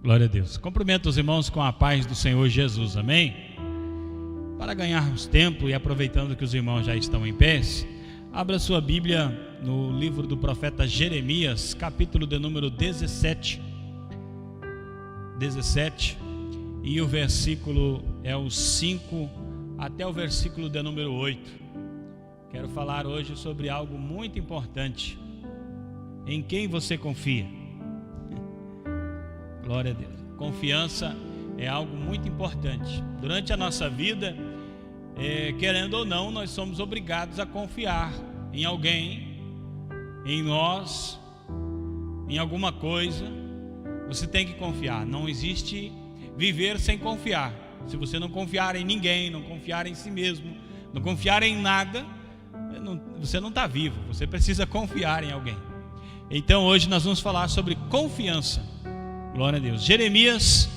Glória a Deus. Cumprimento os irmãos com a paz do Senhor Jesus, amém? Para ganharmos tempo e aproveitando que os irmãos já estão em pé, abra sua Bíblia no livro do profeta Jeremias, capítulo de número 17, e o versículo é o 5 até o versículo de número 8. Quero falar hoje sobre algo muito importante. Em quem você confia? Glória a Deus. Confiança é algo muito importante. Durante a nossa vida, querendo ou não, nós somos obrigados a confiar em alguém, em nós, em alguma coisa. Você tem que confiar. Não existe viver sem confiar. Se você não confiar em ninguém, não confiar em si mesmo, não confiar em nada, você não está vivo. Você precisa confiar em alguém. Então hoje nós vamos falar sobre confiança. Glória a Deus. Jeremias,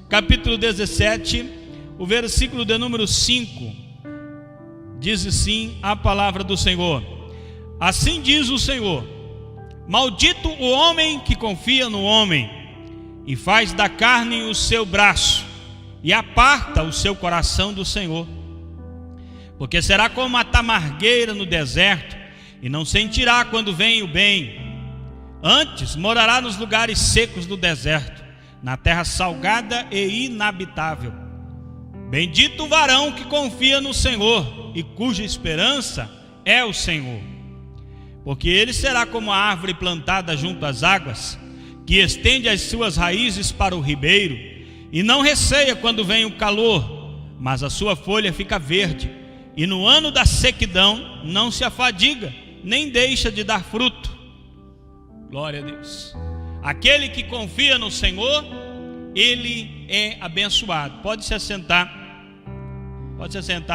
capítulo 17, o versículo de número 5, diz assim a palavra do Senhor: assim diz o Senhor: maldito o homem que confia no homem, e faz da carne o seu braço, e aparta o seu coração do Senhor. Porque será como a tamargueira no deserto, e não sentirá quando vem o bem. Antes morará nos lugares secos do deserto, na terra salgada e inabitável. Bendito o varão que confia no Senhor e cuja esperança é o Senhor. Porque ele será como a árvore plantada junto às águas, que estende as suas raízes para o ribeiro, e não receia quando vem o calor, mas a sua folha fica verde, e no ano da sequidão não se afadiga, nem deixa de dar fruto. Glória a Deus. Aquele que confia no Senhor, ele é abençoado. Pode se assentar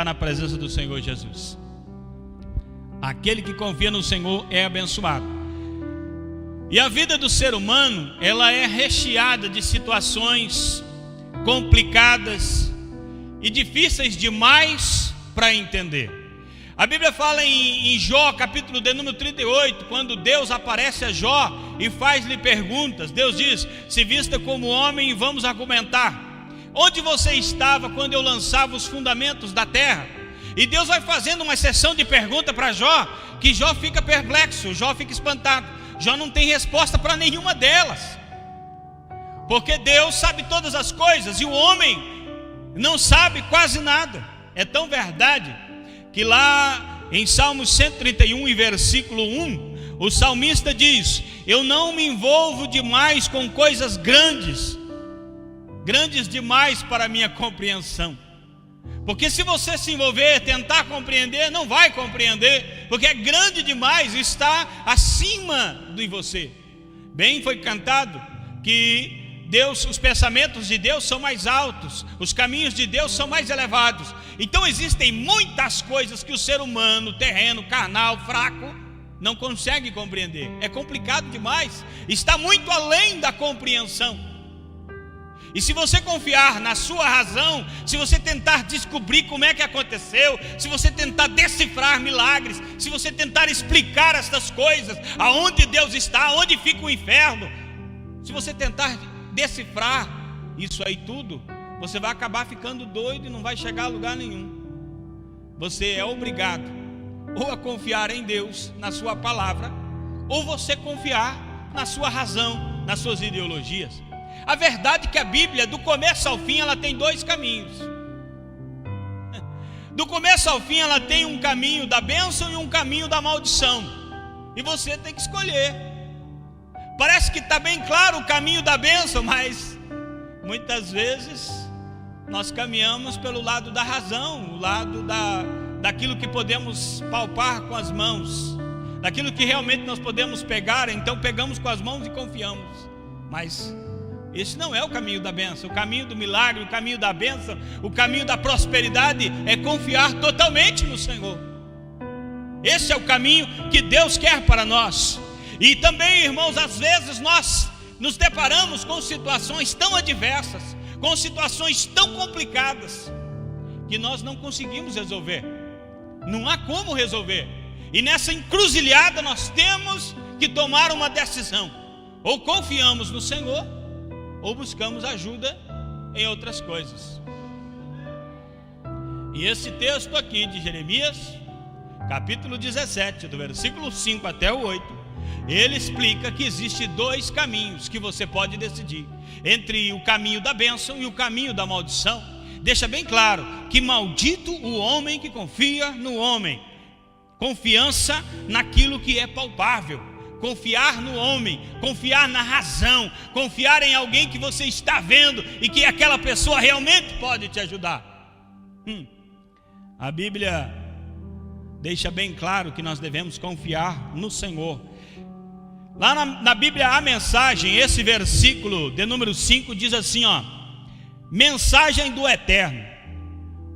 na presença do Senhor Jesus. Aquele que confia no Senhor é abençoado. E a vida do ser humano, ela é recheada de situações complicadas e difíceis demais para entender. A Bíblia fala em Jó, capítulo de número 38, quando Deus aparece a Jó e faz-lhe perguntas. Deus diz: se vista como homem e vamos argumentar. Onde você estava quando eu lançava os fundamentos da terra? E Deus vai fazendo uma sessão de perguntas para Jó, que Jó fica perplexo, Jó fica espantado. Jó não tem resposta para nenhuma delas, porque Deus sabe todas as coisas e o homem não sabe quase nada. É tão verdade que lá em Salmos 131 e versículo 1, o salmista diz: eu não me envolvo demais com coisas grandes demais para a minha compreensão. Porque se você se envolver, tentar compreender, não vai compreender, porque é grande demais, está acima de você. Bem foi cantado que Deus, os pensamentos de Deus são mais altos, os caminhos de Deus são mais elevados. Então existem muitas coisas que o ser humano, terreno, carnal, fraco, não consegue compreender. É complicado demais, está muito além da compreensão. E se você confiar na sua razão, se você tentar descobrir como é que aconteceu, se você tentar decifrar milagres, se você tentar explicar essas coisas, aonde Deus está, aonde fica o inferno, se você tentar decifrar isso aí tudo, você vai acabar ficando doido e não vai chegar a lugar nenhum. Você é obrigado ou a confiar em Deus, na sua palavra, ou você confiar na sua razão, nas suas ideologias. A verdade é que a Bíblia, do começo ao fim, ela tem dois caminhos. Do começo ao fim, ela tem um caminho da bênção e um caminho da maldição, e você tem que escolher. Parece que está bem claro o caminho da bênção, mas muitas vezes nós caminhamos pelo lado da razão, o lado daquilo que podemos palpar com as mãos, daquilo que realmente nós podemos pegar. Então pegamos com as mãos e confiamos. Mas esse não é o caminho da bênção. O caminho do milagre, o caminho da bênção, o caminho da prosperidade é confiar totalmente no Senhor. Esse é o caminho que Deus quer para nós. E também, irmãos, às vezes nós nos deparamos com situações tão adversas, com situações tão complicadas, que nós não conseguimos resolver. Não há como resolver. E nessa encruzilhada nós temos que tomar uma decisão. Ou confiamos no Senhor, ou buscamos ajuda em outras coisas. E esse texto aqui de Jeremias, capítulo 17, do versículo 5 até o 8, ele explica que existe dois caminhos que você pode decidir, entre o caminho da bênção e o caminho da maldição. Deixa bem claro que maldito o homem que confia no homem. Confiança naquilo que é palpável, confiar no homem, confiar na razão, confiar em alguém que você está vendo e que aquela pessoa realmente pode te ajudar. A Bíblia deixa bem claro que nós devemos confiar no Senhor. Lá na Bíblia, a mensagem, esse versículo de número 5 diz assim, ó: mensagem do Eterno: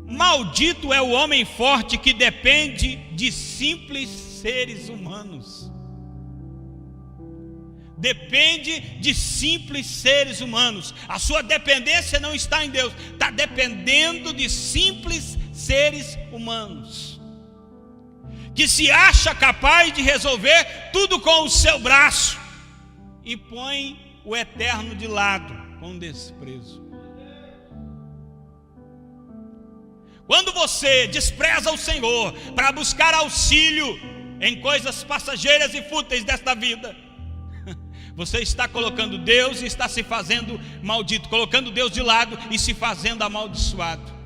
maldito é o homem forte que depende de simples seres humanos. Depende de simples seres humanos. A sua dependência não está em Deus, está dependendo de simples seres humanos, que se acha capaz de resolver tudo com o seu braço e põe o Eterno de lado com desprezo. Quando você despreza o Senhor para buscar auxílio em coisas passageiras e fúteis desta vida, você está colocando Deus e está se fazendo maldito, colocando Deus de lado e se fazendo amaldiçoado.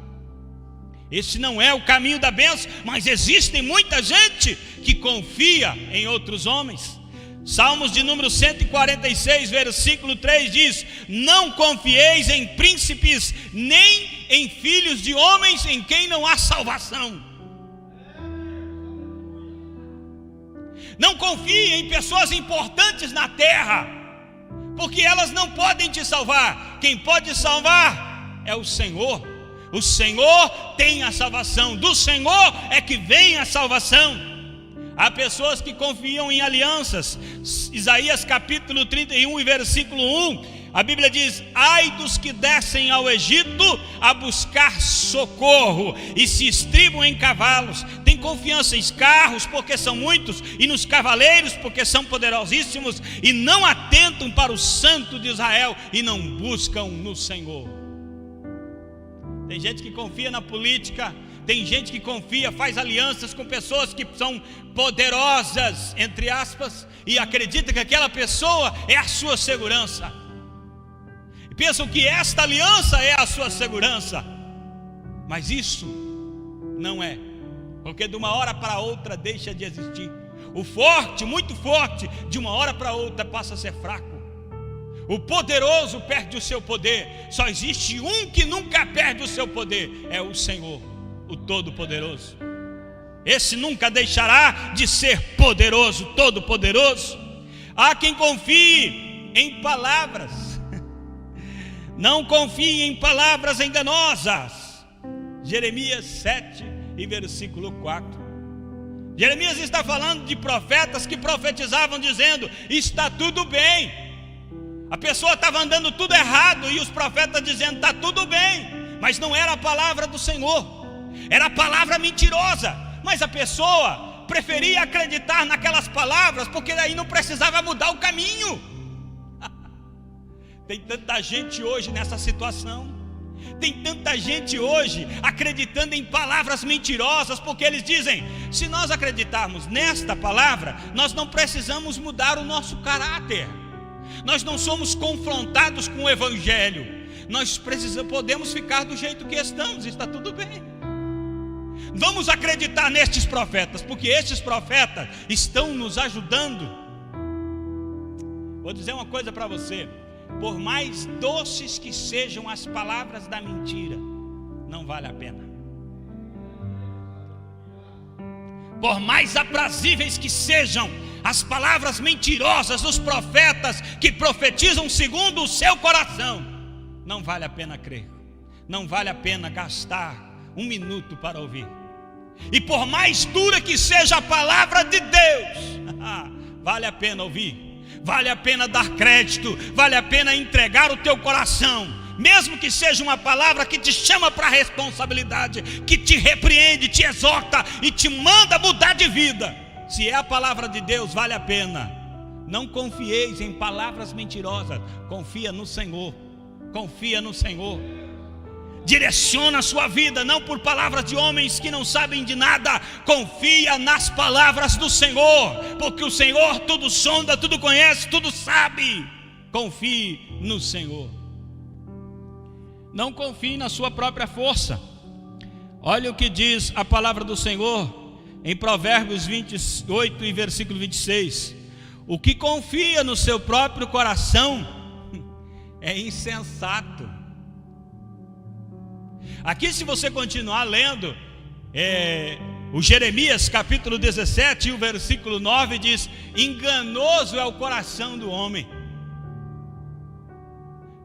Esse não é o caminho da bênção, mas existe muita gente que confia em outros homens. Salmos de número 146, versículo 3 diz: não confieis em príncipes, nem em filhos de homens em quem não há salvação. Não confie em pessoas importantes na terra, porque elas não podem te salvar. Quem pode salvar é o Senhor. O Senhor tem a salvação, do Senhor é que vem a salvação. Há pessoas que confiam em alianças. Isaías capítulo 31 e versículo 1, a Bíblia diz: ai dos que descem ao Egito a buscar socorro e se estribam em cavalos. Tem confiança em carros porque são muitos, e nos cavaleiros porque são poderosíssimos, e não atentam para o Santo de Israel e não buscam no Senhor. Tem gente que confia na política, tem gente que confia, faz alianças com pessoas que são poderosas, entre aspas, e acredita que aquela pessoa é a sua segurança. E pensam que esta aliança é a sua segurança. Mas isso não é, porque de uma hora para outra deixa de existir. O forte, muito forte, de uma hora para outra passa a ser fraco. O poderoso perde o seu poder. Só existe um que nunca perde o seu poder, é o Senhor, o Todo-Poderoso. Esse nunca deixará de ser poderoso, todo-poderoso. Há quem confie em palavras. Não confie em palavras enganosas. Jeremias 7 e versículo 4. Jeremias está falando de profetas que profetizavam dizendo: está tudo bem. A pessoa estava andando tudo errado e os profetas dizendo: está tudo bem. Mas não era a palavra do Senhor, era a palavra mentirosa. Mas a pessoa preferia acreditar naquelas palavras, porque daí não precisava mudar o caminho. Tem tanta gente hoje nessa situação. Tem tanta gente hoje acreditando em palavras mentirosas, porque eles dizem: se nós acreditarmos nesta palavra, nós não precisamos mudar o nosso caráter. Nós não somos confrontados com o Evangelho. Nós podemos ficar do jeito que estamos, está tudo bem. Vamos acreditar nestes profetas, porque estes profetas estão nos ajudando. Vou dizer uma coisa para você: por mais doces que sejam as palavras da mentira, não vale a pena. Por mais aprazíveis que sejam as palavras mentirosas dos profetas que profetizam segundo o seu coração, não vale a pena crer. Não vale a pena gastar um minuto para ouvir. E por mais dura que seja a palavra de Deus, vale a pena ouvir, vale a pena dar crédito, vale a pena entregar o teu coração, mesmo que seja uma palavra que te chama para a responsabilidade, que te repreende, te exorta e te manda mudar de vida. Se é a palavra de Deus, vale a pena. Não confieis em palavras mentirosas, confia no Senhor. Confia no Senhor. Direciona a sua vida, não por palavras de homens que não sabem de nada. Confia nas palavras do Senhor, porque o Senhor tudo sonda, tudo conhece, tudo sabe. Confie no Senhor. Não confie na sua própria força. Olha o que diz a palavra do Senhor em Provérbios 28 e versículo 26. O que confia no seu próprio coração é insensato. Aqui, se você continuar lendo o Jeremias capítulo 17 e o versículo 9 diz: enganoso é o coração do homem.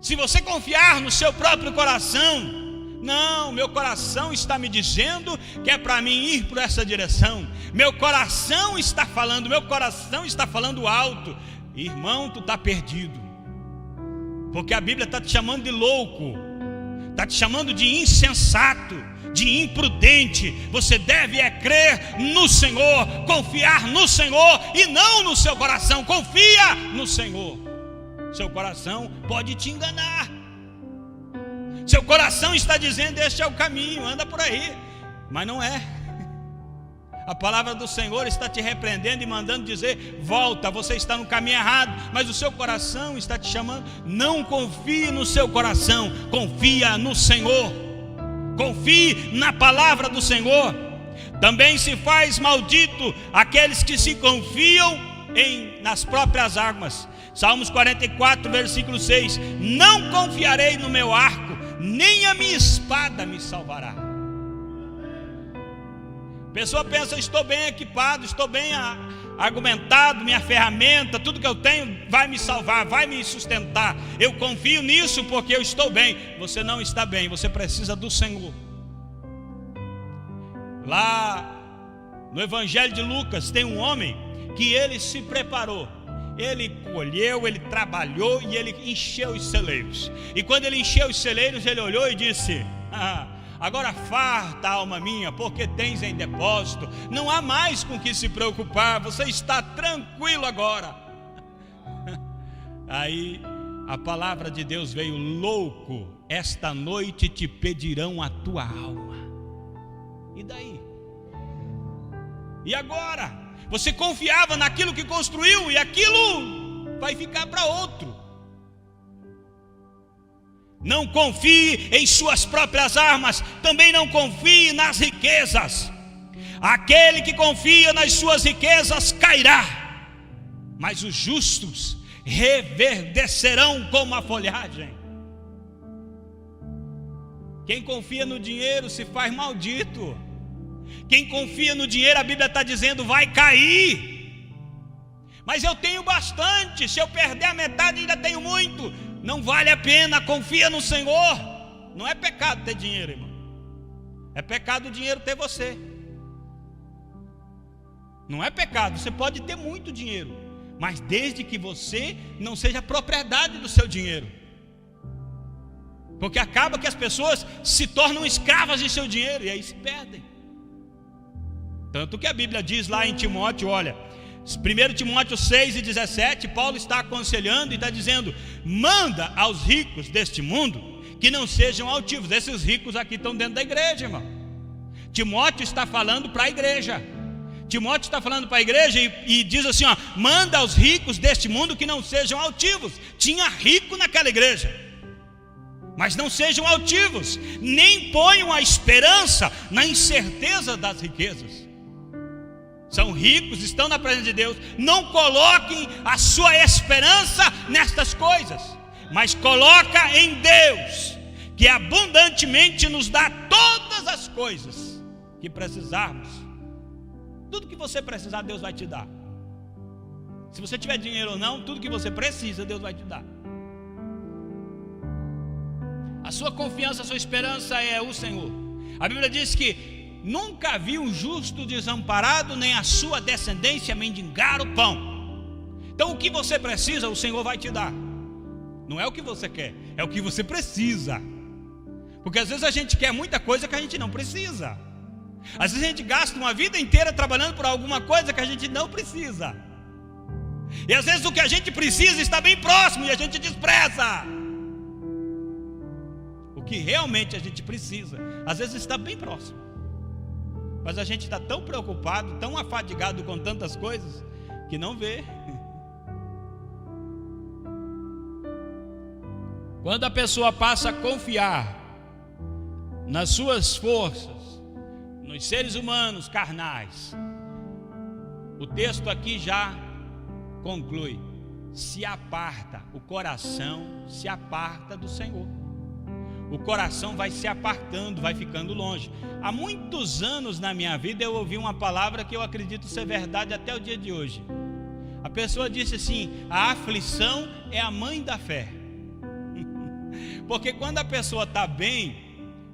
Se você confiar no seu próprio coração, não, meu coração está me dizendo que é para mim ir por essa direção, meu coração está falando alto. Irmão, tu está perdido, porque a Bíblia está te chamando de louco, está te chamando de insensato, de imprudente. Você deve crer no Senhor, confiar no Senhor e não no seu coração. Confia no Senhor. Seu coração pode te enganar. Seu coração está dizendo: este é o caminho, anda por aí, mas não é. A palavra do Senhor está te repreendendo e mandando dizer: volta, você está no caminho errado. Mas o seu coração está te chamando. Não confie no seu coração, confia no Senhor. Confie na palavra do Senhor. Também se faz maldito aqueles que se confiam nas próprias armas. Salmos 44, versículo 6: não confiarei no meu arco, nem a minha espada me salvará. A pessoa pensa: estou bem equipado, estou bem argumentado, minha ferramenta, tudo que eu tenho vai me salvar, vai me sustentar. Eu confio nisso porque eu estou bem. Você não está bem, você precisa do Senhor. Lá no Evangelho de Lucas tem um homem que ele se preparou. Ele colheu, ele trabalhou e ele encheu os celeiros. E quando ele encheu os celeiros, ele olhou e disse: agora farta, alma minha, porque tens em depósito. Não há mais com que se preocupar, você está tranquilo agora. Aí a palavra de Deus veio: louco, esta noite te pedirão a tua alma. E daí? E agora? Você confiava naquilo que construiu e aquilo vai ficar para outro. Não confie em suas próprias armas, também não confie nas riquezas. Aquele que confia nas suas riquezas cairá, mas os justos reverdecerão como a folhagem. Quem confia no dinheiro se faz maldito. Quem confia no dinheiro, a Bíblia está dizendo, vai cair. Mas eu tenho bastante, se eu perder a metade ainda tenho muito. Não vale a pena, confia no Senhor. Não é pecado ter dinheiro, irmão. É pecado o dinheiro ter você. Não é pecado, você pode ter muito dinheiro, mas desde que você não seja propriedade do seu dinheiro. Porque acaba que as pessoas se tornam escravas de seu dinheiro e aí se perdem. Tanto que a Bíblia diz lá em Timóteo, olha, 1 Timóteo 6 e 17, Paulo está aconselhando e está dizendo: manda aos ricos deste mundo que não sejam altivos. Esses ricos aqui estão dentro da igreja, irmão. Timóteo está falando para a igreja. Timóteo está falando para a igreja e diz assim, ó, manda aos ricos deste mundo que não sejam altivos. Tinha rico naquela igreja, mas não sejam altivos, nem ponham a esperança na incerteza das riquezas. São ricos, estão na presença de Deus. Não coloquem a sua esperança nestas coisas, mas coloca em Deus, que abundantemente nos dá todas as coisas que precisarmos. Tudo que você precisar, Deus vai te dar. Se você tiver dinheiro ou não, tudo que você precisa, Deus vai te dar. A sua confiança, a sua esperança é o Senhor. A Bíblia diz que nunca vi um justo desamparado, nem a sua descendência mendigar o pão. Então o que você precisa, o Senhor vai te dar. Não é o que você quer, é o que você precisa. Porque às vezes a gente quer muita coisa que a gente não precisa. Às vezes a gente gasta uma vida inteira trabalhando por alguma coisa que a gente não precisa. E às vezes o que a gente precisa está bem próximo e a gente despreza. que realmente a gente precisa, às vezes está bem próximo, mas a gente está tão preocupado, tão afadigado com tantas coisas, que não vê. Quando a pessoa passa a confiar nas suas forças, nos seres humanos carnais, o texto aqui já conclui: se aparta, o coração se aparta do Senhor. O coração vai se apartando, vai ficando longe. Há muitos anos na minha vida eu ouvi uma palavra que eu acredito ser verdade até o dia de hoje. A pessoa disse assim: a aflição é a mãe da fé. Porque quando a pessoa está bem,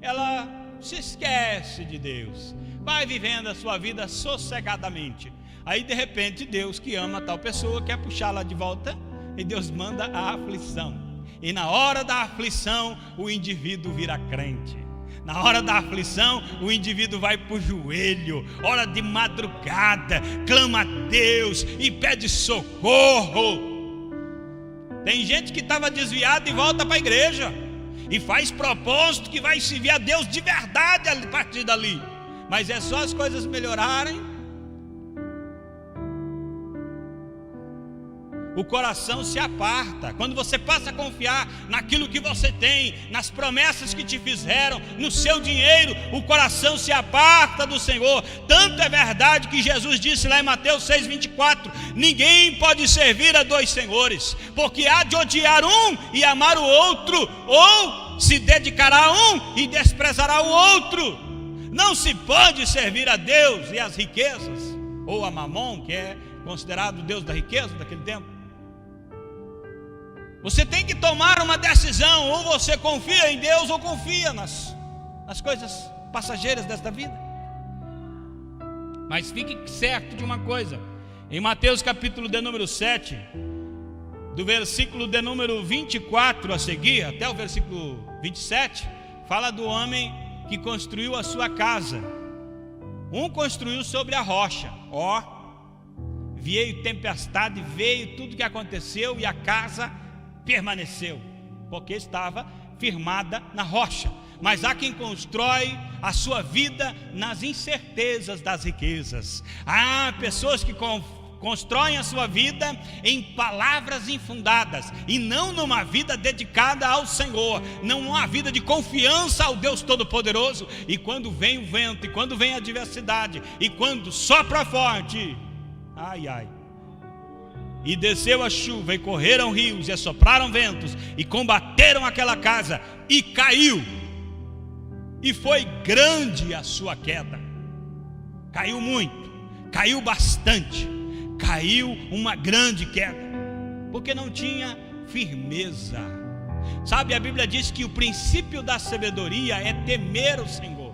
ela se esquece de Deus, vai vivendo a sua vida sossegadamente. Aí de repente Deus, que ama tal pessoa, quer puxá-la de volta, e Deus manda a aflição. E na hora da aflição o indivíduo vira crente. Na hora da aflição o indivíduo vai para o joelho, hora de madrugada, clama a Deus e pede socorro. Tem gente que estava desviada e volta para a igreja e faz propósito que vai servir a Deus de verdade a partir dali. Mas é só as coisas melhorarem, o coração se aparta. Quando você passa a confiar naquilo que você tem, nas promessas que te fizeram, no seu dinheiro, o coração se aparta do Senhor. Tanto é verdade que Jesus disse lá em Mateus 6,24: ninguém pode servir a dois senhores, porque há de odiar um e amar o outro, ou se dedicará a um e desprezará o outro. Não se pode servir a Deus e as riquezas, ou a Mamon, que é considerado o Deus da riqueza daquele tempo. Você tem que tomar uma decisão: ou você confia em Deus, ou confia nas coisas passageiras desta vida. Mas fique certo de uma coisa: em Mateus capítulo de número 7, do versículo de número 24 a seguir, até o versículo 27, fala do homem que construiu a sua casa. Um construiu sobre a rocha, veio tempestade, veio tudo que aconteceu, e a casa permaneceu, porque estava firmada na rocha. Mas há quem constrói a sua vida nas incertezas das riquezas. Há pessoas que constroem a sua vida em palavras infundadas, e não numa vida dedicada ao Senhor, não uma vida de confiança ao Deus Todo-Poderoso. E quando vem o vento, e quando vem a adversidade, e quando sopra forte, e desceu a chuva, e correram rios, e assopraram ventos, e combateram aquela casa, e caiu, e foi grande a sua queda. Caiu muito, caiu bastante, caiu uma grande queda, porque não tinha firmeza. Sabe, a Bíblia diz que o princípio da sabedoria é temer o Senhor.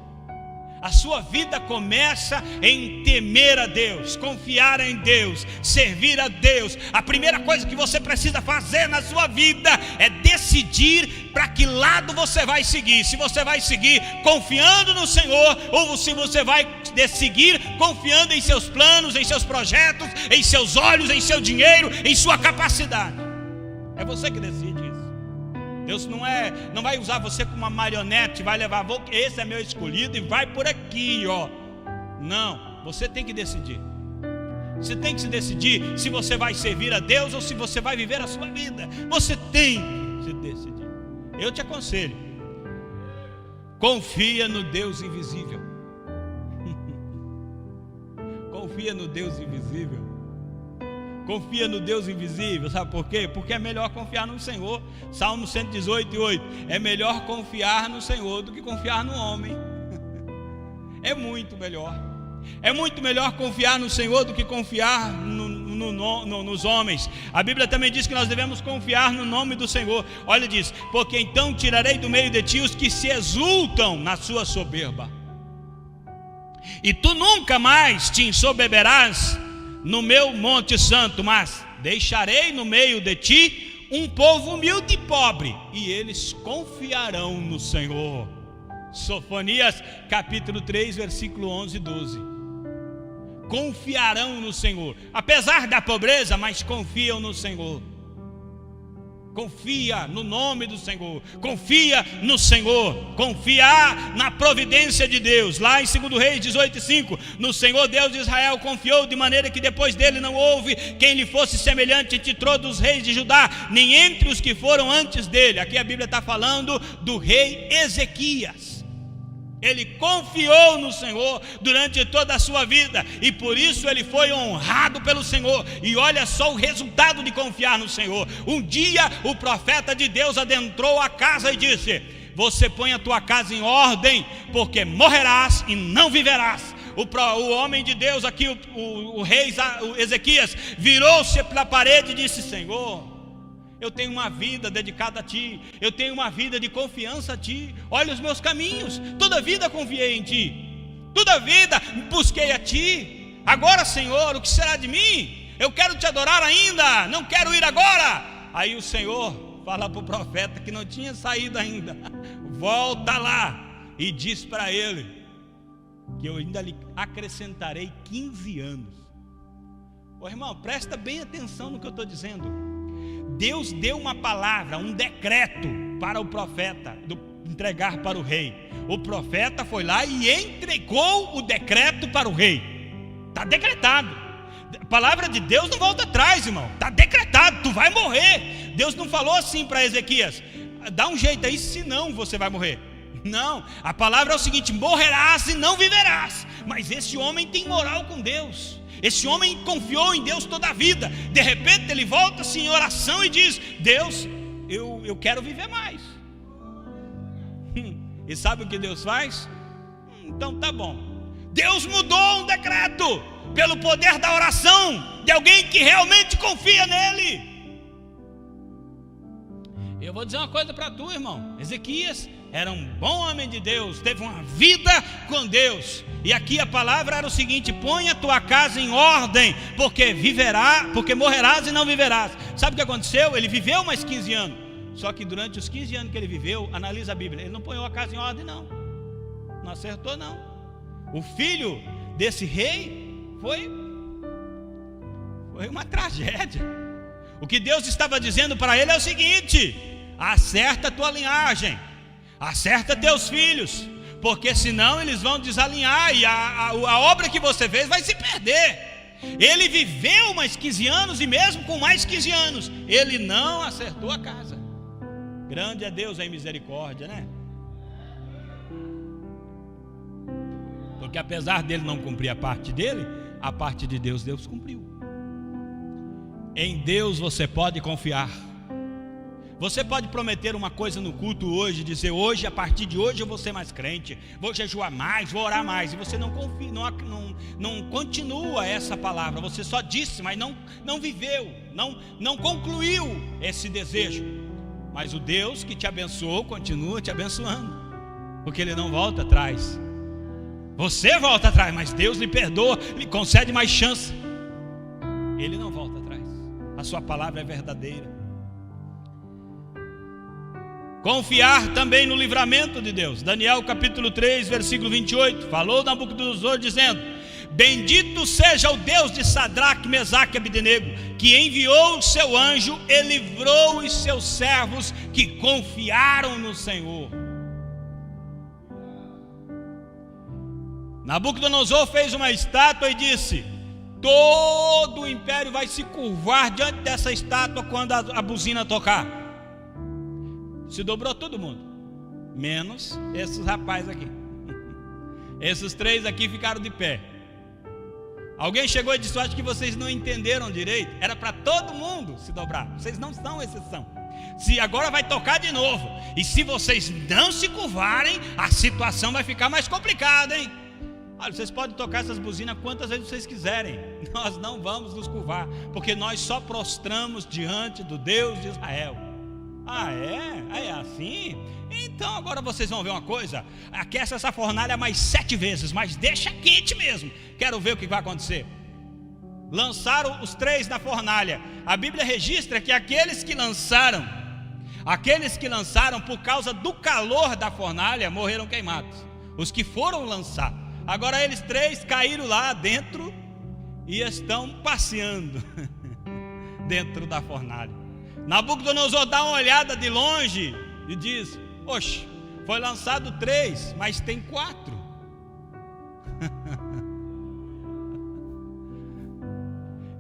A sua vida começa em temer a Deus, confiar em Deus, servir a Deus. A primeira coisa que você precisa fazer na sua vida é decidir para que lado você vai seguir. Se você vai seguir confiando no Senhor, ou se você vai seguir confiando em seus planos, em seus projetos, em seus olhos, em seu dinheiro, em sua capacidade. É você que decide isso. Deus não vai usar você como uma marionete, vai levar, esse é meu escolhido e vai por aqui, Não, você tem que decidir. Você tem que se decidir se você vai servir a Deus ou se você vai viver a sua vida. Você tem que se decidir. Eu te aconselho: confia no Deus invisível. Confia no Deus invisível. Confia no Deus invisível, sabe por quê? Porque é melhor confiar no Senhor. Salmo 118:8: é melhor confiar no Senhor do que confiar no homem. É muito melhor. É muito melhor confiar no Senhor do que confiar nos homens. A Bíblia também diz que nós devemos confiar no nome do Senhor. Olha, diz: porque então tirarei do meio de ti os que se exultam na sua soberba, e tu nunca mais te ensoberberás no meu monte santo, mas deixarei no meio de ti um povo humilde e pobre, e eles confiarão no Senhor. Sofonias capítulo 3, versículo 11 e 12. Confiarão no Senhor, apesar da pobreza, mas confiam no Senhor. Confia no nome do Senhor, confia no Senhor, confiar na providência de Deus. Lá em 2 Reis 18:5, no Senhor Deus de Israel confiou, de maneira que depois dele não houve quem lhe fosse semelhante entre todos os reis de Judá, nem entre os que foram antes dele. Aqui a Bíblia está falando do rei Ezequias. Ele confiou no Senhor durante toda a sua vida, e por isso ele foi honrado pelo Senhor. E olha só o resultado de confiar no Senhor. Um dia o profeta de Deus adentrou a casa e disse: você põe a tua casa em ordem, porque morrerás e não viverás. O homem de Deus aqui, o rei Ezequias, virou-se para a parede e disse: Senhor, eu tenho uma vida dedicada a Ti, eu tenho uma vida de confiança a Ti. Olha os meus caminhos, toda a vida confiei em Ti, toda a vida busquei a Ti. Agora, Senhor, o que será de mim? Eu quero Te adorar ainda, não quero ir agora. Aí o Senhor fala para o profeta, que não tinha saído ainda: volta lá e diz para ele que eu ainda lhe acrescentarei 15 anos. Ô irmão, presta bem atenção no que eu estou dizendo. Deus deu uma palavra, um decreto para o profeta entregar para o rei. O profeta foi lá e entregou o decreto para o rei. Está decretado. A palavra de Deus não volta atrás, irmão. Está decretado, tu vai morrer. Deus não falou assim para Ezequias: dá um jeito aí, senão você vai morrer. Não, a palavra é o seguinte: morrerás e não viverás. Mas esse homem tem moral com Deus. Esse homem confiou em Deus toda a vida. De repente ele volta-se em oração e diz: Deus, eu quero viver mais. E sabe o que Deus faz? Então tá bom. Deus mudou um decreto pelo poder da oração de alguém que realmente confia nele. Eu vou dizer uma coisa para tu, irmão. Ezequias era um bom homem de Deus, teve uma vida com Deus. E aqui a palavra era o seguinte: põe a tua casa em ordem, porque morrerás e não viverás. Sabe o que aconteceu? Ele viveu mais 15 anos. Só que durante os 15 anos que ele viveu, analisa a Bíblia, ele não põe a casa em ordem, não acertou, não. O filho desse rei foi uma tragédia. O que Deus estava dizendo para ele é o seguinte: acerta a tua linhagem, acerta teus filhos, porque senão eles vão desalinhar e a obra que você fez vai se perder. Ele viveu mais 15 anos, e mesmo com mais 15 anos ele não acertou a casa. Grande é Deus em misericórdia, né? Porque apesar dele não cumprir a parte dele, a parte de Deus, Deus cumpriu. Em Deus você pode confiar. Você pode prometer uma coisa no culto hoje, dizer: hoje, a partir de hoje eu vou ser mais crente, vou jejuar mais, vou orar mais. E você não confia, não continua essa palavra. Você só disse, mas não viveu, não concluiu esse desejo. Mas o Deus que te abençoou continua te abençoando, porque Ele não volta atrás. Você volta atrás, mas Deus lhe perdoa, lhe concede mais chance. Ele não volta atrás. A sua palavra é verdadeira. Confiar também no livramento de Deus. Daniel capítulo 3, versículo 28. Falou Nabucodonosor dizendo: bendito seja o Deus de Sadraque, Mesaque e Abdenego, que enviou o seu anjo e livrou os seus servos que confiaram no Senhor. Nabucodonosor fez uma estátua e disse: todo o império vai se curvar diante dessa estátua quando a buzina tocar. Se dobrou todo mundo, menos esses rapazes aqui. Esses 3 aqui ficaram de pé. Alguém chegou e disse: acho que vocês não entenderam direito. Era para todo mundo se dobrar. Vocês não são exceção. Se agora vai tocar de novo, e se vocês não se curvarem, a situação vai ficar mais complicada, hein? Olha, vocês podem tocar essas buzinas quantas vezes vocês quiserem. Nós não vamos nos curvar, porque nós só prostramos diante do Deus de Israel. Ah, é? É assim? Então agora vocês vão ver uma coisa: aquece essa fornalha mais 7 vezes, mas deixa quente mesmo. Quero ver o que vai acontecer. Lançaram os 3 na fornalha. A Bíblia registra que aqueles que lançaram por causa do calor da fornalha, morreram queimados. Os que foram lançar. Agora eles 3 caíram lá dentro e estão passeando dentro da fornalha. Nabucodonosor dá uma olhada de longe e diz: oxe, foi lançado 3, mas tem 4.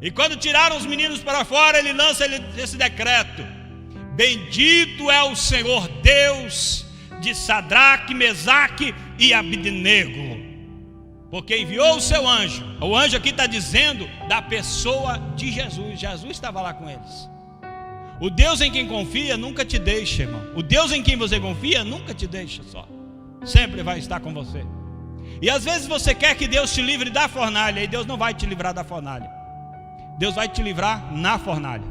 E quando tiraram os meninos para fora, ele lança esse decreto: bendito é o Senhor Deus de Sadraque, Mesaque e Abednego, porque enviou o seu anjo. O anjo aqui está dizendo da pessoa de Jesus. Jesus estava lá com eles. O Deus em quem confia nunca te deixa, irmão. O Deus em quem você confia nunca te deixa só. Sempre vai estar com você. E às vezes você quer que Deus te livre da fornalha, e Deus não vai te livrar da fornalha. Deus vai te livrar na fornalha.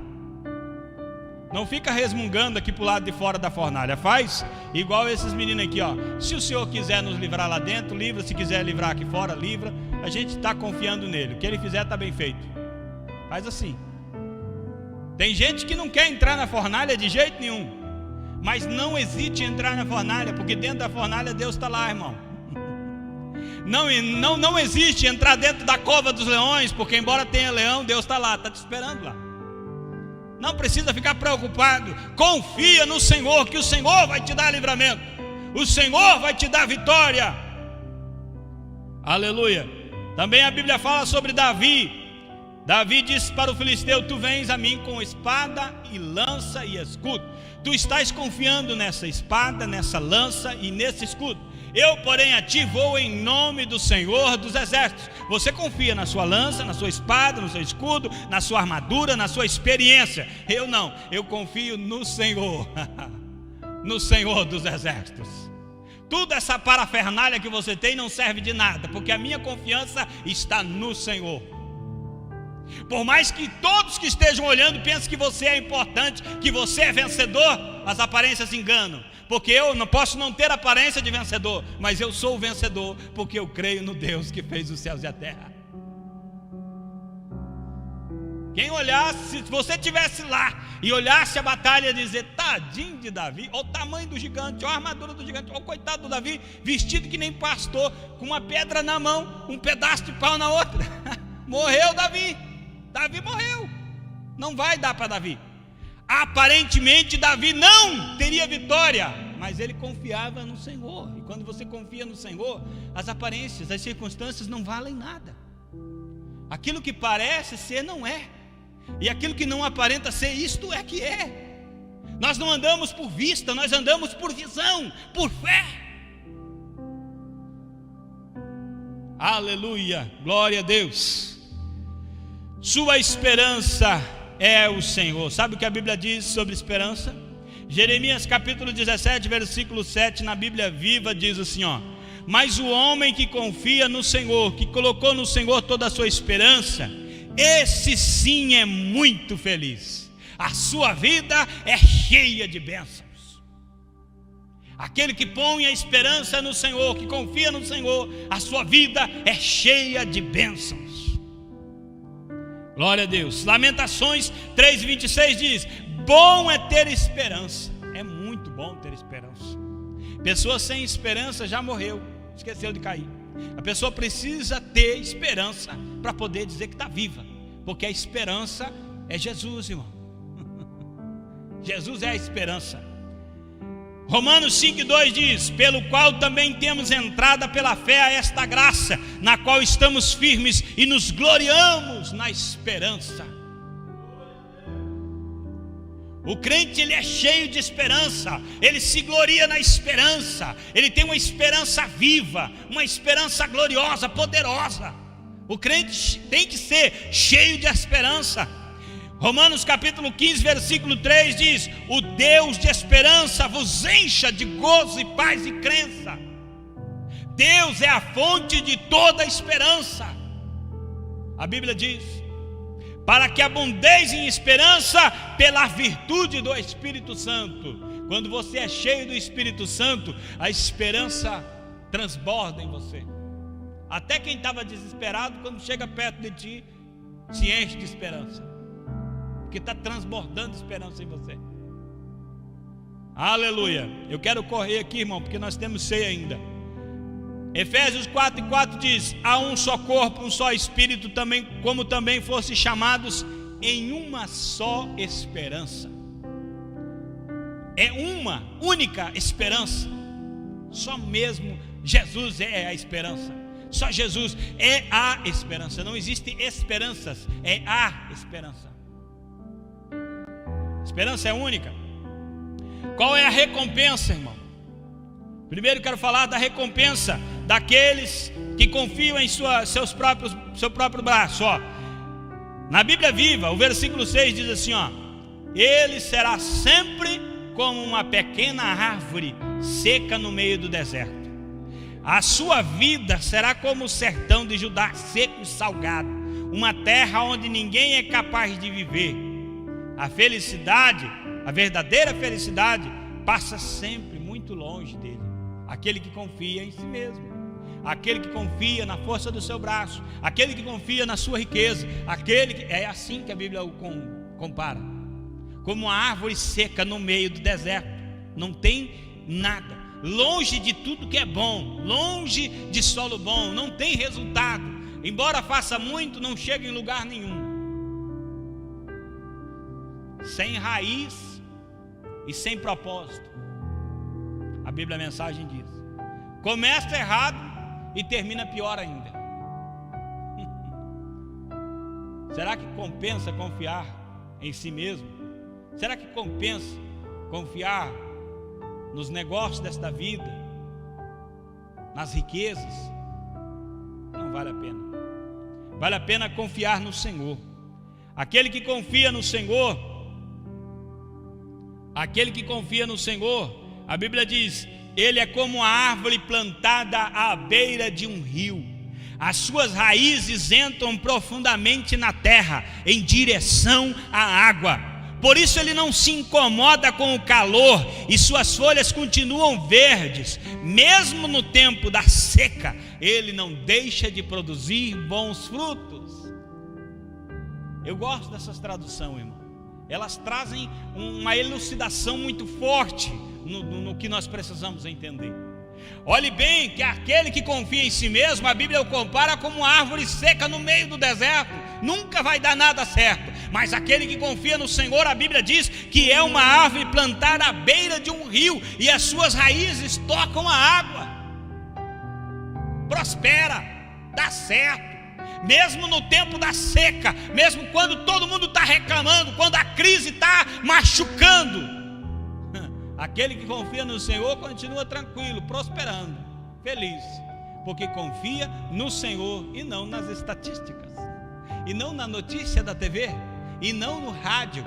Não fica resmungando aqui para o lado de fora da fornalha. Faz igual esses meninos aqui, ó. Se o Senhor quiser nos livrar lá dentro, livra. Se quiser livrar aqui fora, livra. A gente está confiando nele. O que ele fizer está bem feito. Faz assim. Tem gente que não quer entrar na fornalha de jeito nenhum, mas não hesite em entrar na fornalha, porque dentro da fornalha Deus está lá, irmão. Não existe entrar dentro da cova dos leões, porque embora tenha leão, Deus está lá, está te esperando lá. Não precisa ficar preocupado. Confia no Senhor, que o Senhor vai te dar livramento. O Senhor vai te dar vitória. Aleluia. Também a Bíblia fala sobre Davi. Davi disse para o filisteu: tu vens a mim com espada e lança e escudo. Tu estás confiando nessa espada, nessa lança e nesse escudo. Eu, porém, a ti vou em nome do Senhor dos exércitos. Você confia na sua lança, na sua espada, no seu escudo, na sua armadura, na sua experiência. Eu não, eu confio no Senhor. No Senhor dos exércitos. Tudo essa parafernália que você tem não serve de nada, porque a minha confiança está no Senhor. Por mais que todos que estejam olhando pensem que você é importante, que você é vencedor, as aparências enganam. Porque eu não posso não ter aparência de vencedor, mas eu sou o vencedor, porque eu creio no Deus que fez os céus e a terra. Quem olhasse, se você estivesse lá e olhasse a batalha e dizer: tadinho de Davi, olha o tamanho do gigante, olha a armadura do gigante, olha o coitado do Davi, vestido que nem pastor, com uma pedra na mão, um pedaço de pau na outra. Morreu Davi. Davi morreu. Não vai dar para Davi. Aparentemente Davi não teria vitória, mas ele confiava no Senhor. E quando você confia no Senhor, as aparências, as circunstâncias não valem nada. Aquilo que parece ser não é, e aquilo que não aparenta ser, isto é que é. Nós não andamos por vista, nós andamos por visão, por fé. Aleluia, glória a Deus. Sua esperança é o Senhor. Sabe o que a Bíblia diz sobre esperança? Jeremias capítulo 17, versículo 7, na Bíblia Viva, diz assim, ó: mas o homem que confia no Senhor, que colocou no Senhor toda a sua esperança, esse sim é muito feliz. A sua vida é cheia de bênçãos. Aquele que põe a esperança no Senhor, que confia no Senhor, a sua vida é cheia de bênçãos. Glória a Deus. Lamentações 3:26 diz: bom é ter esperança. É muito bom ter esperança. Pessoa sem esperança já morreu, esqueceu de cair. A pessoa precisa ter esperança para poder dizer que está viva, porque a esperança é Jesus, irmão. Jesus é a esperança. Romanos 5:2 diz: pelo qual também temos entrada pela fé a esta graça, na qual estamos firmes e nos gloriamos na esperança. O crente, ele é cheio de esperança, ele se gloria na esperança, ele tem uma esperança viva, uma esperança gloriosa, poderosa. O crente tem que ser cheio de esperança. Romanos capítulo 15, versículo 3 diz: o Deus de esperança vos encha de gozo e paz e crença. Deus é a fonte de toda esperança. A Bíblia diz: para que abundeis em esperança pela virtude do Espírito Santo. Quando você é cheio do Espírito Santo, a esperança transborda em você. Até quem estava desesperado, quando chega perto de ti, se enche de esperança, porque está transbordando esperança em você. Aleluia. Eu quero correr aqui, irmão, porque nós temos ceia ainda. Efésios 4:4 diz: há um só corpo, um só espírito, também, como também fossem chamados em uma só esperança. é uma única esperança. Só mesmo Jesus é a esperança. Só Jesus é a esperança. Não existem esperanças, é a esperança. Esperança é única. Qual é a recompensa, irmão? Primeiro quero falar da recompensa daqueles que confiam em seu próprio braço. Ó. Na Bíblia Viva, o versículo 6 diz assim, ó: ele será sempre como uma pequena árvore seca no meio do deserto. A sua vida será como o sertão de Judá, seco e salgado, uma terra onde ninguém é capaz de viver. A felicidade, a verdadeira felicidade, passa sempre muito longe dele. Aquele que confia em si mesmo, aquele que confia na força do seu braço, aquele que confia na sua riqueza, é assim que a Bíblia o compara, como uma árvore seca no meio do deserto. Não tem nada, longe de tudo que é bom, longe de solo bom, não tem resultado. Embora faça muito, não chega em lugar nenhum. Sem raiz e sem propósito. A Bíblia, a mensagem diz: começa errado e termina pior ainda. Será que compensa confiar em si mesmo? Será que compensa confiar nos negócios desta vida, nas riquezas? Não vale a pena. Vale a pena confiar no Senhor. Aquele que confia no Senhor, a Bíblia diz: ele é como uma árvore plantada à beira de um rio. As suas raízes entram profundamente na terra, em direção à água. Por isso ele não se incomoda com o calor, e suas folhas continuam verdes. Mesmo no tempo da seca, ele não deixa de produzir bons frutos. Eu gosto dessas traduções, irmão. Elas trazem uma elucidação muito forte no que nós precisamos entender. Olhe bem que aquele que confia em si mesmo, a Bíblia o compara como uma árvore seca no meio do deserto. Nunca vai dar nada certo. Mas aquele que confia no Senhor, a Bíblia diz que é uma árvore plantada à beira de um rio, e as suas raízes tocam a água. Prospera, dá certo. Mesmo no tempo da seca, mesmo quando todo mundo está reclamando, quando a crise está machucando, aquele que confia no Senhor continua tranquilo, prosperando, feliz, porque confia no Senhor e não nas estatísticas, e não na notícia da TV, e não no rádio,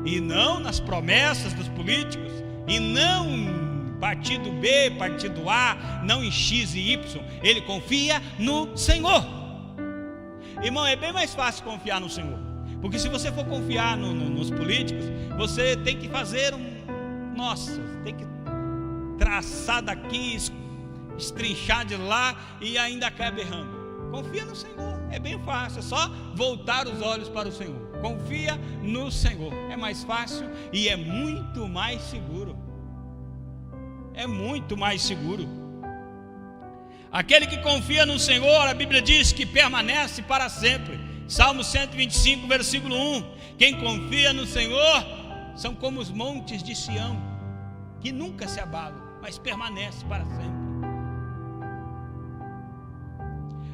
e não nas promessas dos políticos, e não em partido B, partido A, não em X e Y. Ele confia no Senhor. Irmão, é bem mais fácil confiar no Senhor, porque se você for confiar nos políticos, você tem que fazer tem que traçar daqui, estrinchar de lá, e ainda acaba errando. Confia no Senhor, é bem fácil, é só voltar os olhos para o Senhor. Confia no Senhor, é mais fácil e é muito mais seguro. É muito mais seguro. Aquele que confia no Senhor, a Bíblia diz que permanece para sempre. Salmo 125, versículo 1. Quem confia no Senhor são como os montes de Sião, que nunca se abalam, mas permanece para sempre.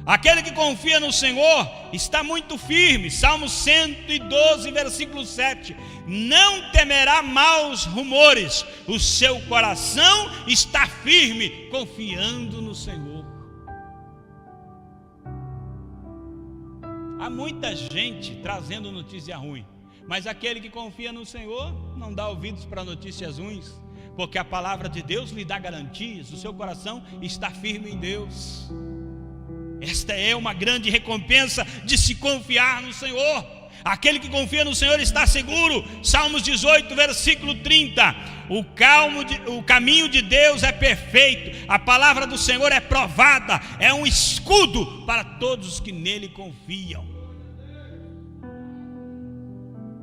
Aquele que confia no Senhor está muito firme. Salmo 112, versículo 7. Não temerá maus rumores. O seu coração está firme, confiando no Senhor. Há muita gente trazendo notícia ruim, mas aquele que confia no Senhor não dá ouvidos para notícias ruins, porque a palavra de Deus lhe dá garantias. O seu coração está firme em Deus. Esta é uma grande recompensa de se confiar no Senhor. Aquele que confia no Senhor está seguro. Salmos 18, versículo 30. O caminho de Deus é perfeito, a palavra do Senhor é provada, é um escudo para todos os que nele confiam.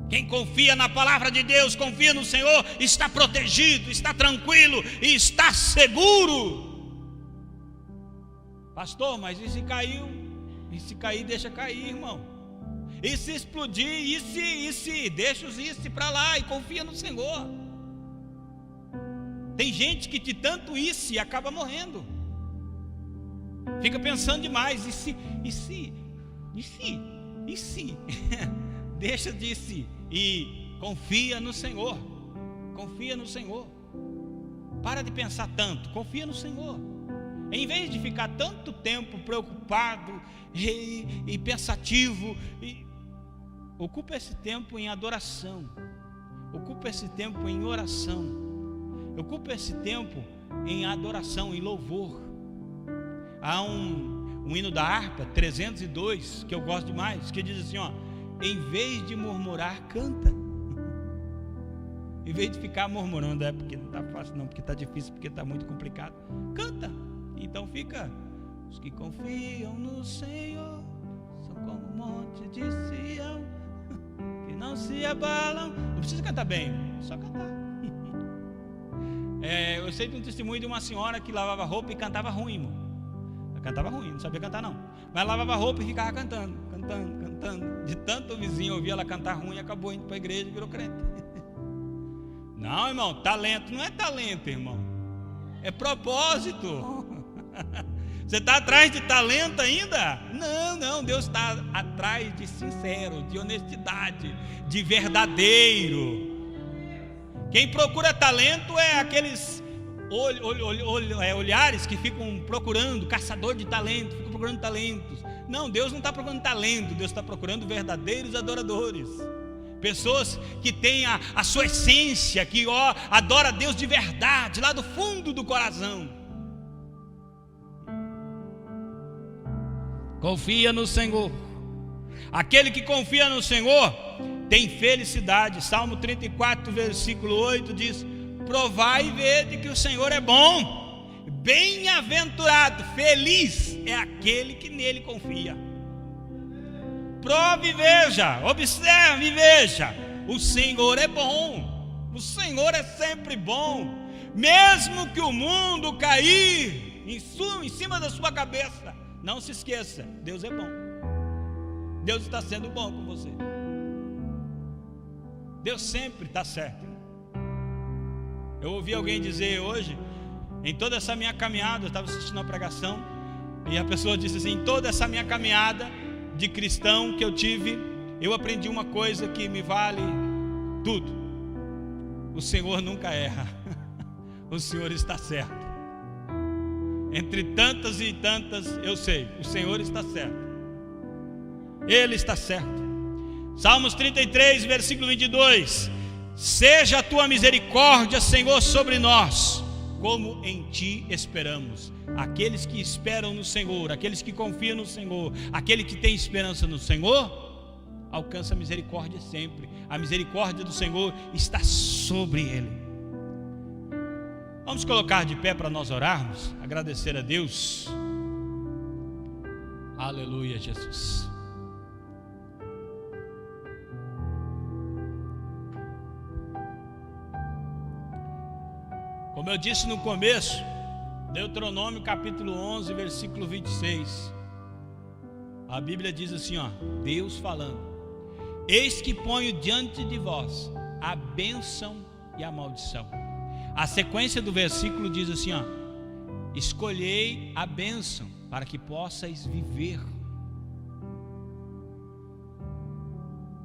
Quem confia na palavra de Deus, confia no Senhor, está protegido, está tranquilo e está seguro. Pastor, mas e se caiu? E se cair, deixa cair, irmão. E se explodir, e se deixa os para lá e confia no Senhor. Tem gente que de tanto isso acaba morrendo. Fica pensando demais, e se? Deixa de si e confia no Senhor. Confia no Senhor. Para de pensar tanto, confia no Senhor. Em vez de ficar tanto tempo preocupado e pensativo, ocupa esse tempo em adoração. Ocupa esse tempo em oração. Ocupa esse tempo em adoração, em louvor. Há um hino da harpa 302 que eu gosto demais, que diz assim, ó: em vez de murmurar, canta. Em vez de ficar murmurando, porque não está fácil não, porque está difícil, porque está muito complicado, canta. Então fica: os que confiam no Senhor são como um monte de Sião, que não se abalam. Não precisa cantar bem, é só cantar. Eu sei de um testemunho de uma senhora que lavava roupa e cantava ruim, irmão. Ela cantava ruim, não sabia cantar não, mas lavava roupa e ficava cantando. De tanto o vizinho ouvir ela cantar ruim, acabou indo para a igreja e virou crente. Não, irmão, talento não é talento, irmão, é propósito. Você está atrás de talento ainda? Não, Deus está atrás de sincero, de honestidade, de verdadeiro. Quem procura talento é aqueles olhares que ficam procurando, caçador de talento, ficam procurando talentos. Não, Deus não está procurando talento, Deus está procurando verdadeiros adoradores. Pessoas que têm a sua essência, que adora a Deus de verdade, lá do fundo do coração. Confia no Senhor. Aquele que confia no Senhor tem felicidade. Salmo 34, versículo 8 diz: provai e vede que o Senhor é bom, bem-aventurado, feliz é aquele que nele confia. Prove e veja, observe e veja, o Senhor é bom, o Senhor é sempre bom. Mesmo que o mundo cair em cima da sua cabeça, não se esqueça, Deus é bom. Deus está sendo bom com você. Deus sempre está certo. Eu ouvi alguém dizer hoje, em toda essa minha caminhada, eu estava assistindo uma pregação, e a pessoa disse assim: em toda essa minha caminhada de cristão que eu tive, eu aprendi uma coisa que me vale tudo: o Senhor nunca erra. O Senhor está certo. Entre tantas e tantas, eu sei, o Senhor está certo. Ele está certo. Salmos 33, versículo 22: seja a tua misericórdia, Senhor, sobre nós, como em ti esperamos. Aqueles que esperam no Senhor, aqueles que confiam no Senhor, aquele que tem esperança no Senhor, alcança a misericórdia sempre. A misericórdia do Senhor está sobre ele. Vamos colocar de pé para nós orarmos, agradecer a Deus. Aleluia, Jesus. Como eu disse no começo, Deuteronômio capítulo 11, versículo 26, a Bíblia diz assim, Deus falando: eis que ponho diante de vós a bênção e a maldição. A sequência do versículo diz assim, escolhei a bênção para que possais viver.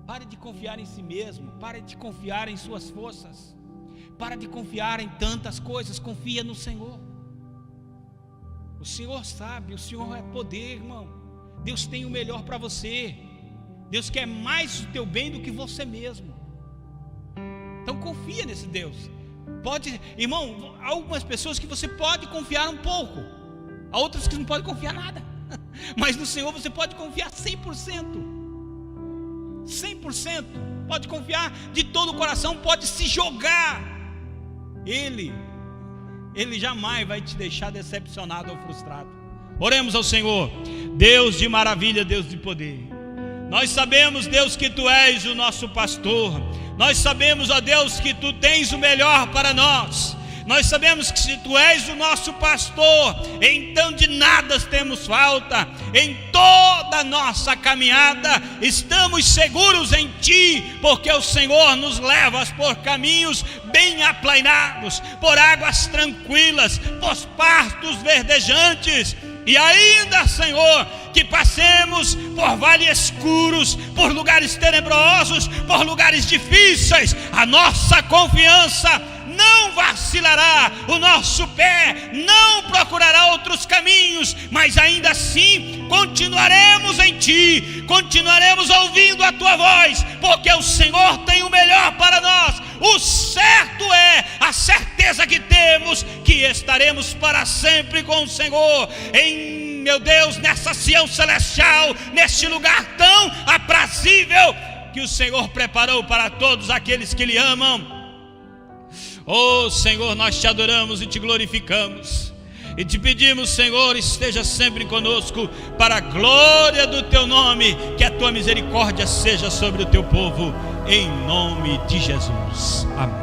Pare de confiar em si mesmo, pare de confiar em suas forças, para de confiar em tantas coisas, confia no Senhor. O Senhor sabe, o Senhor é poder, irmão. Deus tem o melhor para você. Deus quer mais o teu bem do que você mesmo. Então confia nesse Deus. Pode, irmão, há algumas pessoas que você pode confiar um pouco, há outras que não pode confiar nada. Mas no Senhor você pode confiar 100%. 100%. Pode confiar de todo o coração, pode se jogar. Ele jamais vai te deixar decepcionado ou frustrado. Oremos ao Senhor. Deus de maravilha, Deus de poder, nós sabemos, Deus, que Tu és o nosso pastor. Nós sabemos, ó Deus, que Tu tens o melhor para nós. Nós sabemos que se Tu és o nosso pastor, então de nada temos falta. Em toda a nossa caminhada estamos seguros em Ti, porque o Senhor nos leva por caminhos bem aplainados, por águas tranquilas, por pastos verdejantes. E ainda, Senhor, que passemos por vales escuros, por lugares tenebrosos, por lugares difíceis, a nossa confiança não vacilará, o nosso pé não procurará outros caminhos, mas ainda assim continuaremos em Ti, continuaremos ouvindo a Tua voz, porque o Senhor tem o melhor para nós. O certo é a certeza que temos que estaremos para sempre com o Senhor, meu Deus, nessa Sião celestial, neste lugar tão aprazível que o Senhor preparou para todos aqueles que lhe amam. Oh Senhor, nós Te adoramos e Te glorificamos e Te pedimos, Senhor, esteja sempre conosco para a glória do Teu nome, que a Tua misericórdia seja sobre o Teu povo, em nome de Jesus. Amém.